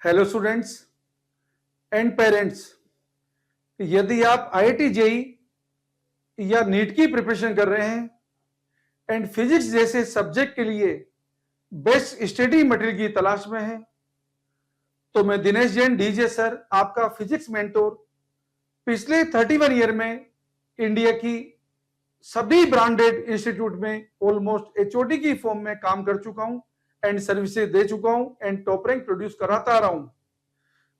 Hello students and parents. यदि आप IIT JEE या नीट की प्रिपरेशन कर रहे हैं एंड फिजिक्स जैसे सब्जेक्ट के लिए बेस्ट स्टडी मटेरियल की तलाश में हैं, तो मैं दिनेश जैन डीजे सर, आपका फिजिक्स मेंटोर, पिछले 31 ईयर में इंडिया की सभी ब्रांडेड इंस्टीट्यूट में ऑलमोस्ट एचओडी की फॉर्म में काम कर चुका हूं एंड सर्विसेज दे चुका हूं एंड टॉप रैंक प्रोड्यूस कराता आ रहा हूं।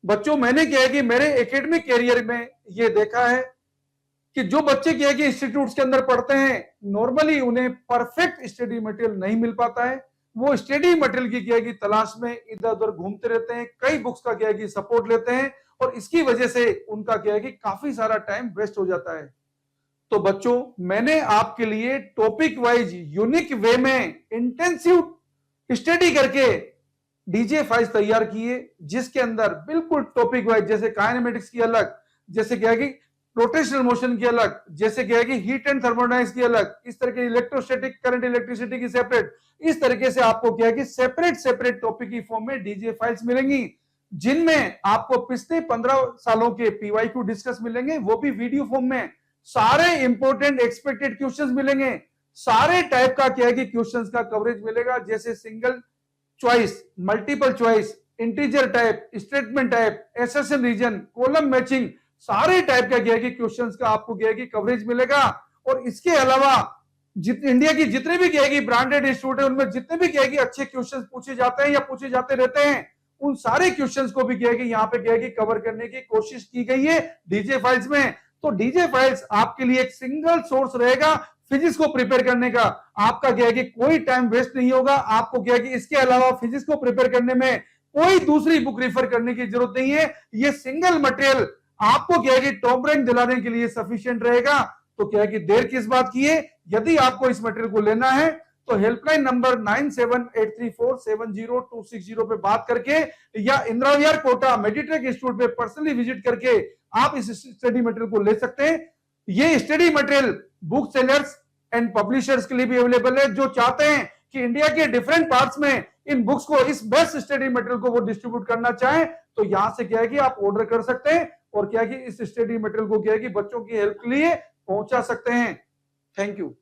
बच्चों, मैंने क्या है कि मेरे एकेडमिक कैरियर में ये देखा है कि जो बच्चे क्या है कि इंस्टीट्यूट्स के अंदर पढ़ते हैं, नॉर्मली उन्हें परफेक्ट स्टडी मटेरियल नहीं मिल पाता है। वो स्टडी मटेरियल की क्या है कि तलाश में इधर उधर घूमते रहते हैं, कई बुक्स का क्या है कि सपोर्ट लेते हैं और इसकी वजह से उनका क्या है कि काफी सारा टाइम वेस्ट हो जाता है। तो बच्चों, मैंने आपके लिए टॉपिक वाइज यूनिक वे में इंटेंसिव स्टडी करके डीजे फाइल्स तैयार किए, जिसके अंदर बिल्कुल टॉपिक वाइज, जैसे काइनेमेटिक्स की अलग, जैसे क्या है कि रोटेशनल मोशन की अलग, जैसे क्या है कि हीट एंड थर्मोडायनेमिक्स की अलग, इस तरह के इलेक्ट्रोस्टैटिक करंट इलेक्ट्रिसिटी की सेपरेट, इस तरीके से आपको क्या है कि सेपरेट सेपरेट टॉपिक की फॉर्म में डीजे फाइल्स मिलेंगी, जिनमें आपको पिछले 15 सालों के पीवाईक्यू डिस्कस मिलेंगे, वो भी वीडियो फॉर्म में। सारे इंपोर्टेंट एक्सपेक्टेड क्वेश्चंस मिलेंगे, सारे टाइप का क्या है कि क्वेश्चंस का कवरेज मिलेगा, जैसे single choice, multiple choice, integer type, statement type, assertion reason, column matching, सारे टाइप का क्या है कि क्वेश्चंस का आपको क्या है कि कवरेज मिलेगा। और इसके अलावा इंडिया की जितने भी क्या है कि ब्रांडेड इंस्टीट्यूट है, उनमें जितने भी क्या है कि अच्छे क्वेश्चंस पूछे जाते हैं या पूछे जाते रहते हैं, उन सारे क्वेश्चंस को भी क्या है कि यहाँ पे क्या है कि कवर करने की कोशिश की गई है डीजे फाइल्स में। तो डीजे फाइल्स आपके लिए एक सिंगल सोर्स रहेगा फिजिक्स को प्रिपेयर करने का। आपका क्या है कि कोई टाइम वेस्ट नहीं होगा। आपको क्या है कि इसके अलावा फिजिक्स को प्रिपेयर करने में कोई दूसरी बुक रिफर करने की जरूरत नहीं है। ये सिंगल मटेरियल आपको क्या है कि टॉप रैंक दिलाने के लिए सफिशिएंट रहेगा। तो क्या है कि देर किस बात की है, यदि आपको इस मटेरियल को लेना है तो हेल्पलाइन नंबर 9783470260 पे बात करके या इंदिरा विहार कोटा मेडिट्रेक इंस्टीट्यूट पे पर्सनली विजिट करके आप इस स्टडी मटेरियल को ले सकते हैं। ये study material book sellers and publishers के लिए भी अवेलेबल है, जो चाहते हैं कि इंडिया के डिफरेंट पार्ट्स में इन बुक्स को, इस बेस्ट स्टडी मटेरियल को वो डिस्ट्रीब्यूट करना चाहें, तो यहां से क्या है कि आप ऑर्डर कर सकते हैं और क्या है कि इस स्टडी मटेरियल को क्या है कि बच्चों की हेल्प के लिए पहुंचा सकते हैं। Thank you.